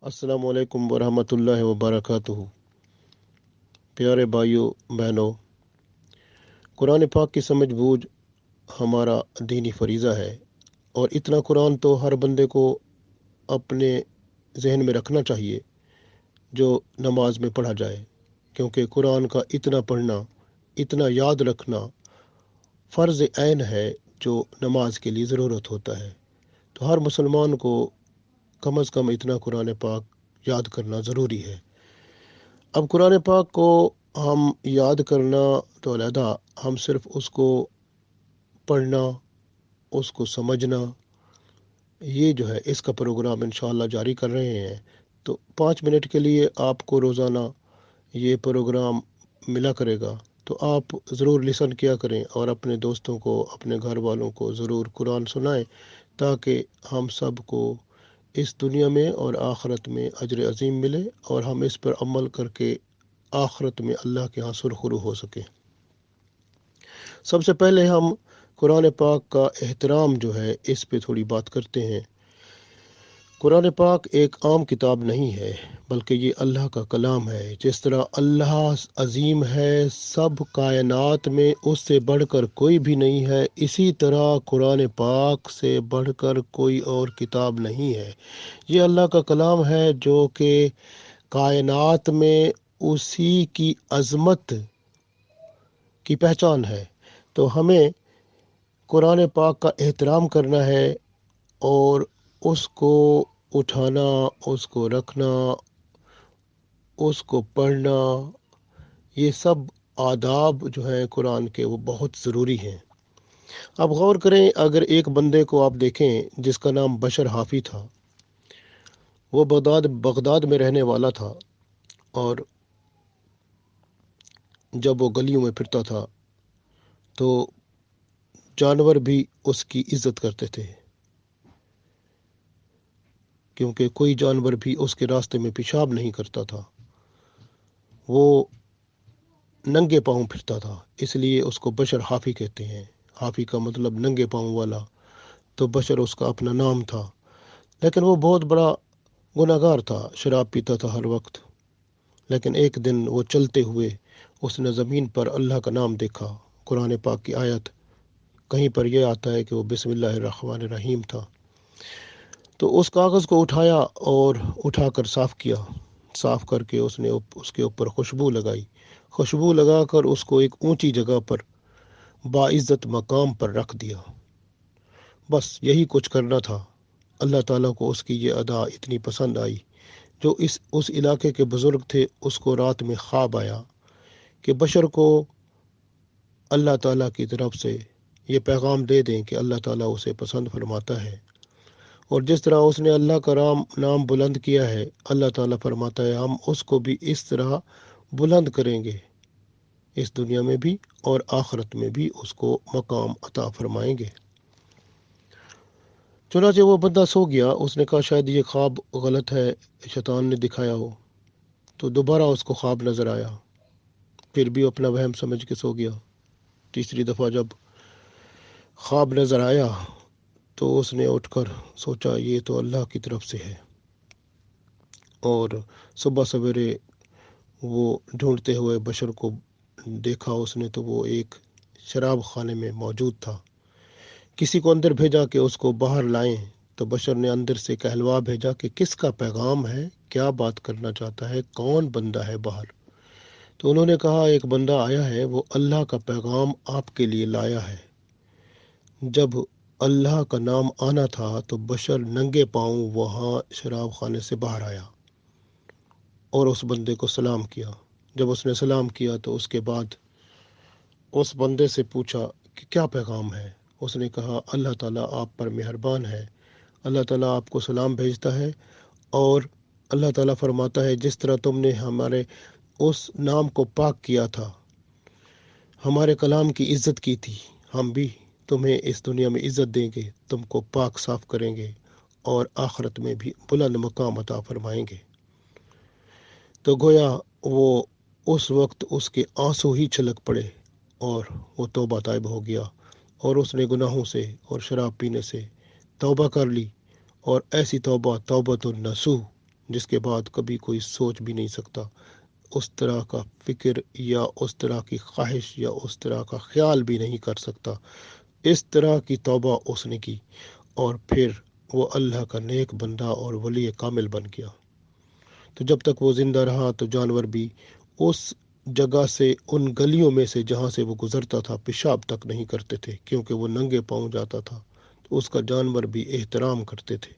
अस्सलाम वालेकुम वरहमतुल्लाहि वबरकातुहू। प्यारे भाइयों बहनों, कुरान पाक की समझ बूझ हमारा दीनी फरीज़ा है और इतना कुरान तो हर बंदे को अपने जहन में रखना चाहिए जो नमाज में पढ़ा जाए, क्योंकि कुरान का इतना पढ़ना, इतना याद रखना फ़र्ज़ ऐन है जो नमाज के लिए ज़रूरत होता है। तो हर मुसलमान को कम अज़ कम इतना कुरान पाक याद करना ज़रूरी है। अब कुरान पाक को हम याद करना तो अलहदा, हम सिर्फ उसको पढ़ना, उसको समझना, ये जो है इसका प्रोग्राम इंशाअल्लाह जारी कर रहे हैं। तो 5 मिनट के लिए आपको रोज़ाना ये प्रोग्राम मिला करेगा, तो आप ज़रूर लिसन किया करें और अपने दोस्तों को, अपने घर वालों को ज़रूर कुरान सुनाएं, ताकि हम सब को इस दुनिया में और आखिरत में अजर अज़ीम मिले और हम इस पर अमल करके आखिरत में अल्लाह के यहाँ सुरखरू हो सके। सबसे पहले हम कुरान पाक का एहतराम जो है इस पे थोड़ी बात करते हैं। कुरान पाक एक आम किताब नहीं है, बल्कि ये अल्लाह का कलाम है। जिस तरह अल्लाह अजीम है, सब कायनात में उससे बढ़कर कोई भी नहीं है, इसी तरह कुरान पाक से बढ़कर कोई और किताब नहीं है। ये अल्लाह का कलाम है जो कि कायनात में उसी की अज़मत की पहचान है। तो हमें कुरान पाक का एहतराम करना है और उसको उठाना, उसको रखना, उसको पढ़ना, ये सब आदाब जो हैं कुरान के, वो बहुत ज़रूरी हैं। अब गौर करें, अगर एक बंदे को आप देखें जिसका नाम बशर हाफ़ी था, वो बगदाद में रहने वाला था, और जब वो गलियों में फिरता था तो जानवर भी उसकी इज्जत करते थे, क्योंकि कोई जानवर भी उसके रास्ते में पेशाब नहीं करता था। वो नंगे पाँव फिरता था, इसलिए उसको बशर हाफ़ी कहते हैं। हाफ़ी का मतलब नंगे पाँव वाला, तो बशर उसका अपना नाम था। लेकिन वो बहुत बड़ा गुनहगार था, शराब पीता था हर वक्त। लेकिन एक दिन वो चलते हुए उसने ज़मीन पर अल्लाह का नाम देखा। कुरान पाक की आयत कहीं पर यह आता है कि वो बिस्मिल्लाहिर्रहमानिर्रहीम था। तो उस कागज़ को उठाया और उठाकर साफ़ किया। साफ़ करके उसने उसके ऊपर खुशबू लगाई। खुशबू लगाकर उसको एक ऊंची जगह पर बाइज़्ज़त मकाम पर रख दिया। बस यही कुछ करना था। अल्लाह ताला को उसकी ये अदा इतनी पसंद आई। जो उस इलाके के बुज़ुर्ग थे, उसको रात में ख्वाब आया कि बशर को अल्लाह ताला की तरफ से ये पैगाम दे दें कि अल्लाह ताला उसे पसंद फरमाता है, और जिस तरह उसने अल्लाह का नाम बुलंद किया है, अल्लाह ताला फरमाता है हम उसको भी इस तरह बुलंद करेंगे, इस दुनिया में भी और आखिरत में भी उसको मकाम अता फरमाएंगे। चुनांचे वो बंदा सो गया। उसने कहा शायद ये ख्वाब गलत है, शैतान ने दिखाया हो। तो दोबारा उसको ख्वाब नज़र आया, फिर भी अपना वहम समझ के सो गया। तीसरी दफ़ा जब ख्वाब नज़र आया तो उसने उठकर सोचा ये तो अल्लाह की तरफ से है, और सुबह सवेरे वो ढूंढते हुए बशर को देखा उसने, तो वो एक शराब खाने में मौजूद था। किसी को अंदर भेजा कि उसको बाहर लाएं। तो बशर ने अंदर से कहलवा भेजा कि किसका पैगाम है, क्या बात करना चाहता है, कौन बंदा है बाहर। तो उन्होंने कहा एक बंदा आया है, वो अल्लाह का पैगाम आपके लिए लाया है। जब अल्लाह का नाम आना था तो बशर नंगे पांव वहाँ शराब खाने से बाहर आया और उस बंदे को सलाम किया। जब उसने सलाम किया तो उसके बाद उस बंदे से पूछा कि क्या पैगाम है। उसने कहा अल्लाह ताला आप पर मेहरबान है, अल्लाह ताला आपको सलाम भेजता है, और अल्लाह ताला फरमाता है जिस तरह तुमने हमारे उस नाम को पाक किया था, हमारे कलाम की इज्जत की थी, हम भी तुम्हें इस दुनिया में इज्जत देंगे, तुमको पाक साफ करेंगे और आखिरत में भी बुलंद मकाम अता फरमाएंगे। तो गोया वो उस वक्त उसके आंसू ही छलक पड़े और वो तौबा ताइब हो गया, और उसने गुनाहों से और शराब पीने से तौबा कर ली। और ऐसी तौबा तौबतुन नसूह, جس کے بعد کبھی کوئی سوچ بھی نہیں سکتا، اس طرح کا فکر یا اس طرح کی خواہش یا اس طرح کا خیال بھی نہیں کر سکتا۔ اس طرح کی توبہ اس نے کی، اور پھر وہ اللہ کا نیک بندہ اور ولی کامل بن گیا۔ تو جب تک وہ زندہ رہا تو جانور بھی اس جگہ سے، ان گلیوں میں سے جہاں سے وہ گزرتا تھا، پیشاب تک نہیں کرتے تھے، کیونکہ وہ ننگے پاؤں جاتا تھا۔ تو اس کا جانور بھی احترام کرتے تھے۔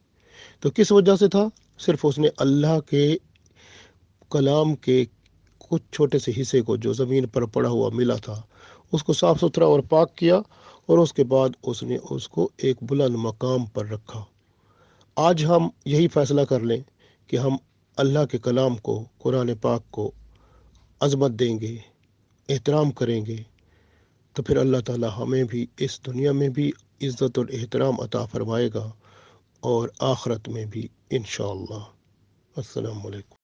تو کس وجہ سے تھا؟ صرف اس نے اللہ کے کلام کے کچھ چھوٹے سے حصے کو جو زمین پر پڑا ہوا ملا تھا، اس کو صاف ستھرا اور پاک کیا، اور اس کے بعد اس نے اس کو ایک بلند مقام پر رکھا۔ آج ہم یہی فیصلہ کر لیں کہ ہم اللہ کے کلام کو، قرآن پاک کو عظمت دیں گے، احترام کریں گے، تو پھر اللہ تعالی ہمیں بھی اس دنیا میں بھی عزت اور احترام عطا فرمائے گا، اور آخرت میں بھی انشاءاللہ۔ السلام علیکم۔